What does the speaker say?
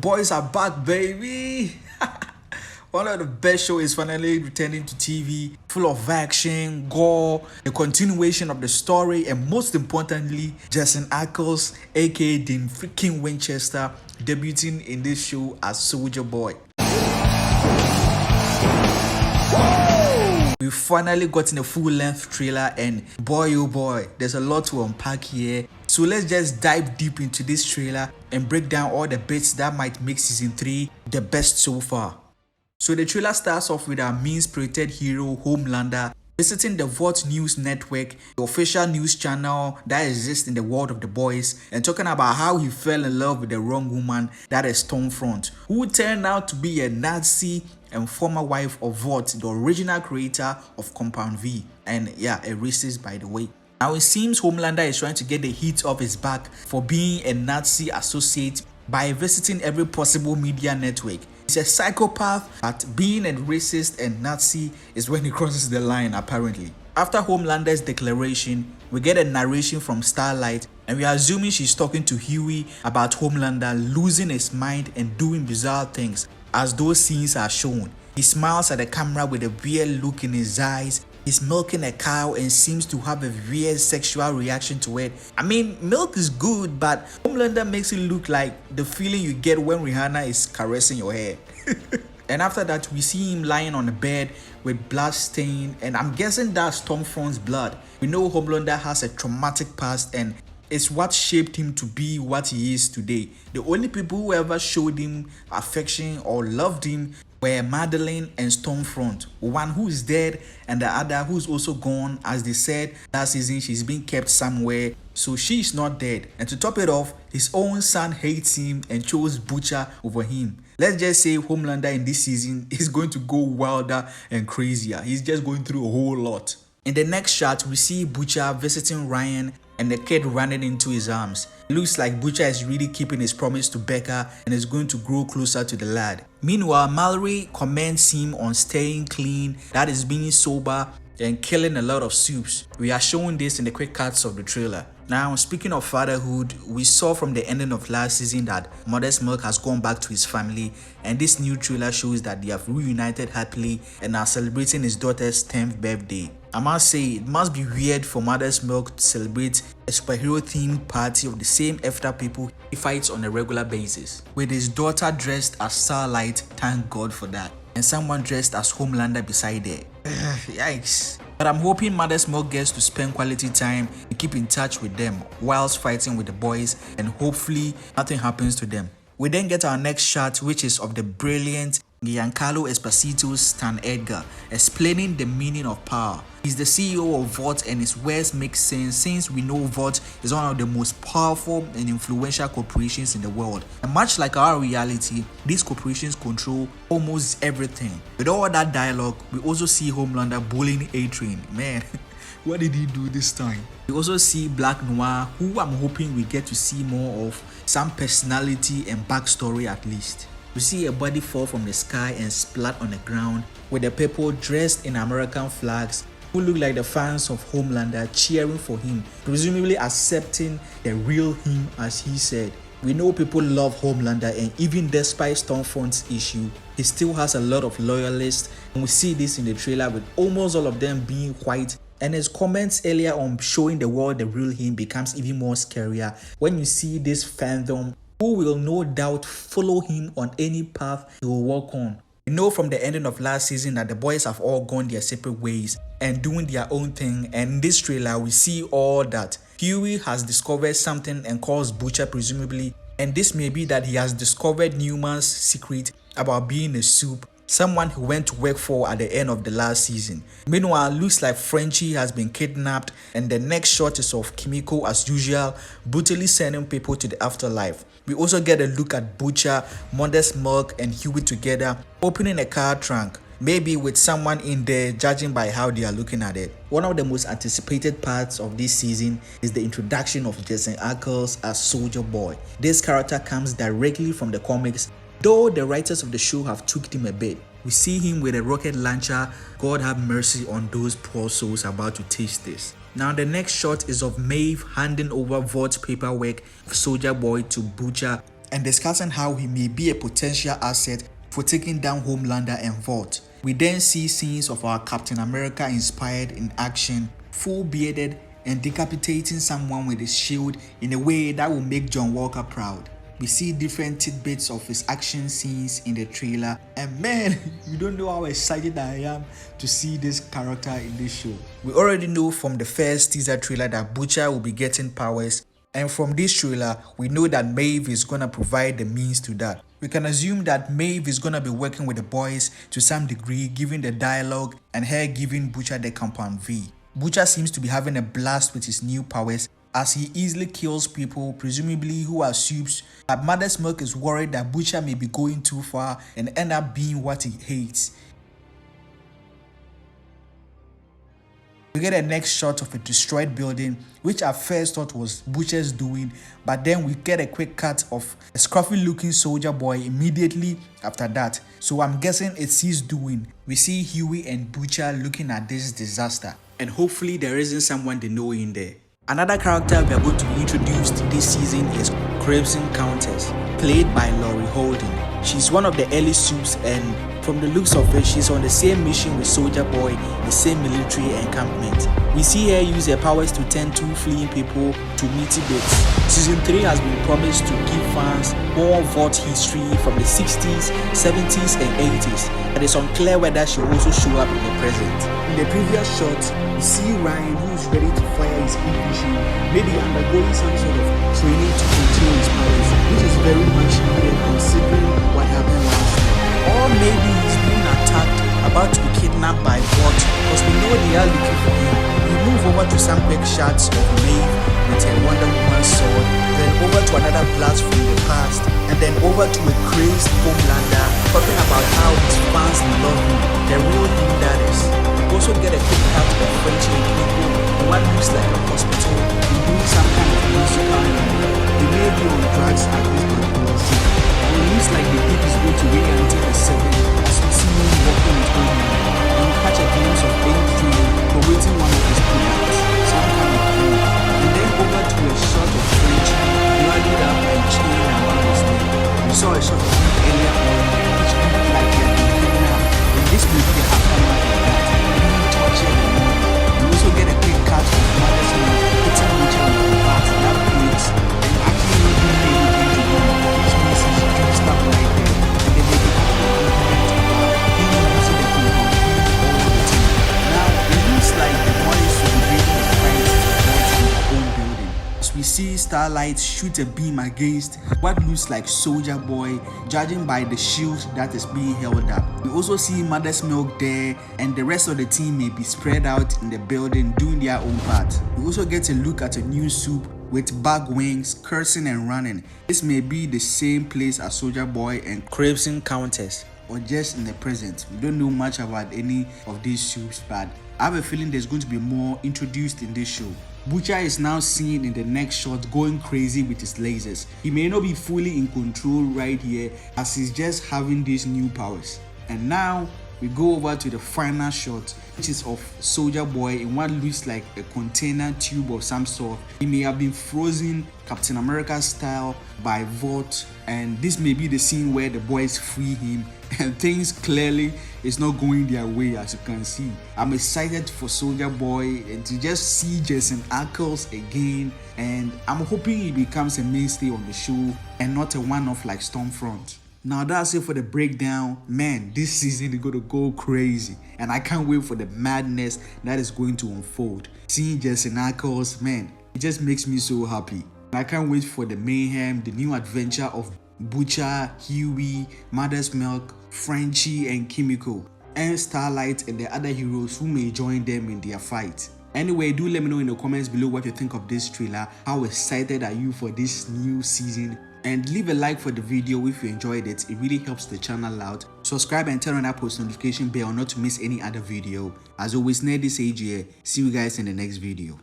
boys are back, baby. One of the best shows is finally returning to TV, full of action, gore, the continuation of the story, and most importantly, Jensen Ackles, aka Dean freaking Winchester, debuting in this show as Soldier Boy. We finally gotten a full-length trailer, and boy oh boy, there's a lot to unpack here. So let's just dive deep into this trailer and break down all the bits that might make season 3 the best so far. So the trailer starts off with our mean-spirited hero Homelander visiting the Vaught news network, the official news channel that exists in the world of the boys, and talking about how he fell in love with the wrong woman, that is Stormfront, who turned out to be a Nazi and former wife of Vaught, the original creator of Compound V, and yeah, a racist by the way. Now it seems Homelander is trying to get the heat off his back for being a Nazi associate by visiting every possible media network. He's a psychopath, but being a racist and Nazi is when he crosses the line apparently. After Homelander's declaration, we get a narration from Starlight, and we are assuming she's talking to Huey about Homelander losing his mind and doing bizarre things as those scenes are shown. He smiles at the camera with a weird look in his eyes. He's milking a cow and seems to have a weird sexual reaction to it. I mean, milk is good, but Homelander makes it look like the feeling you get when Rihanna is caressing your hair. And after that, we see him lying on the bed with blood stain, and I'm guessing that's Stormfront's blood. We know Homelander has a traumatic past, and it's what shaped him to be what he is today. The only people who ever showed him affection or loved him were Madeline and Stormfront, one who is dead and the other who's also gone. As they said last season, she's been kept somewhere, so she's not dead. And to top it off, his own son hates him and chose Butcher over him. Let's just say Homelander in this season is going to go wilder and crazier. He's just going through a whole lot. In the next shot, we see Butcher visiting Ryan and the kid running into his arms. It looks like Butcher is really keeping his promise to Becca and is going to grow closer to the lad. Meanwhile, Mallory commends him on staying clean, that is being sober, and killing a lot of supes. We are showing this in the quick cuts of the trailer. Now, speaking of fatherhood, we saw from the ending of last season that Modest Milk has gone back to his family, and this new trailer shows that they have reunited happily and are celebrating his daughter's 10th birthday. I must say, it must be weird for Modest Milk to celebrate a superhero themed party of the same effed up people he fights on a regular basis, with his daughter dressed as Starlight, thank God for that, and someone dressed as Homelander beside her. Yikes. But I'm hoping Modest Milk gets to spend quality time and keep in touch with them whilst fighting with the boys, and hopefully nothing happens to them. We then get our next shot, which is of the brilliant Giancarlo Esposito's Stan Edgar explaining the meaning of power. He's the CEO of Vaught, and his words make sense since we know Vaught is one of the most powerful and influential corporations in the world. And much like our reality, these corporations control almost everything. With all that dialogue, we also see Homelander bullying A-Train. Man, what did he do this time? We also see Black Noir, who I'm hoping we get to see more of, some personality and backstory at least. We see a body fall from the sky and splat on the ground, with the people dressed in American flags who look like the fans of Homelander cheering for him, presumably accepting the real him as he said. We know people love Homelander, and even despite Stormfront's issue, he still has a lot of loyalists, and we see this in the trailer with almost all of them being white. And his comments earlier on showing the world the real him becomes even more scarier when you see this fandom who will no doubt follow him on any path he will walk on. We know from the ending of last season that the boys have all gone their separate ways and doing their own thing, and in this trailer we see all that. Huey has discovered something and calls Butcher presumably, and this may be that he has discovered Newman's secret about being a supe, someone who went to work for at the end of the last season. Meanwhile, looks like Frenchie has been kidnapped, and the next shot is of Kimiko as usual, brutally sending people to the afterlife. We also get a look at Butcher, Modest Milk, and Huey together opening a car trunk, maybe with someone in there, judging by how they are looking at it. One of the most anticipated parts of this season is the introduction of Jensen Ackles as Soldier Boy. This character comes directly from the comics, though the writers of the show have tweaked him a bit. We see him with a rocket launcher. God have mercy on those poor souls about to taste this. Now the next shot is of Maeve handing over Vaught's paperwork of Soldier Boy to Butcher, and discussing how he may be a potential asset for taking down Homelander and Vaught. We then see scenes of our Captain America inspired in action, full bearded and decapitating someone with his shield in a way that will make John Walker proud. We see different tidbits of his action scenes in the trailer, and man, you don't know how excited I am to see this character in this show. We already know from the first teaser trailer that Butcher will be getting powers, and from this trailer, we know that Maeve is gonna provide the means to that. We can assume that Maeve is gonna be working with the boys to some degree, giving the dialogue and her giving Butcher the compound V. Butcher seems to be having a blast with his new powers as he easily kills people, presumably who are supes, but Mother's Milk is worried that Butcher may be going too far and end up being what he hates. We get a next shot of a destroyed building, which at first thought was Butcher's doing, but then we get a quick cut of a scruffy looking soldier boy immediately after that, so I'm guessing it's his doing. We see Huey and Butcher looking at this disaster, and hopefully there isn't someone they know in there. Another character we are going to be introduced this season is Crimson Countess, played by Laurie Holden. She's one of the early supes, and from the looks of it, she's on the same mission with Soldier Boy, the same military encampment. We see her use her powers to turn two fleeing people to meaty bits. Season 3 has been promised to give fans more Vaught history from the 60s, 70s and 80s, but it's unclear whether she'll also show up in the present. In the previous shot, we see Ryan, who's ready to fire his big machine, maybe undergoing some sort of training to control his powers, which is very much needed considering what happened last year. Or maybe he's being attacked, about to be kidnapped by Vaught, because we know they are looking for him. We move over to some quick shots of Maeve with a Wonder Woman sword, then over to another blast from the past, and then over to a crazed Homelander talking about how his fans love him, the real him that is. We also get a quick cut of French and people in what looks like a hospital, doing some kind of musical number. They may be on drugs at this particular scene. It looks like the deep is going to wait until the 7th as we see him walking with Homelander, and we catch a glimpse of anything for waiting one of his products, some kind of food, and then over to a shot of French bloodied up and chained around his neck. We saw a shot of him earlier on which looked like he had been kidnapped, and this may be the aftermath of that, being tortured and more. We also get a quick cut of Mother's Milk hitting Butcher with the bat that breaks and actually not doing anything to him, which means he's just stuck right there, and then they become being using the compound all the time. Now, it looks like the boys will be breaking the fight to fight in their own building. As we see Starlight shoot a beam against what looks like Soldier Boy, judging by the shield that is being held up. We also see Mother's Milk there, and the rest of the team may be spread out in the building doing their own part. We also get a look at a new supe with bug wings, cursing and running. This may be the same place as Soldier Boy and Crimson Countess, or just in the present. We don't know much about any of these supes, but I have a feeling there's going to be more introduced in this show. Butcher is now seen in the next shot going crazy with his lasers. He may not be fully in control right here as he's just having these new powers. And now we go over to the final shot, which is of Soldier Boy in what looks like a container tube of some sort. He may have been frozen Captain America style by Vaught, and this may be the scene where the boys free him, and things clearly is not going their way, as you can see. I'm excited for Soldier Boy and to just see Jensen Ackles again, and I'm hoping he becomes a mainstay on the show and not a one-off like Stormfront. Now that's it for the breakdown. Man, this season is going to go crazy, and I can't wait for the madness that is going to unfold. Seeing Jensen Ackles, man, it just makes me so happy. I can't wait for the mayhem, the new adventure of Butcher, Huey, Mother's Milk, Frenchie and Kimiko, and Starlight and the other heroes who may join them in their fight. Anyway, do let me know in the comments below what you think of this trailer. How excited are you for this new season? And leave a like for the video if you enjoyed it. It really helps the channel out. Subscribe and turn on that post notification bell not to miss any other video. As always, Ned is AJ. See you guys in the next video.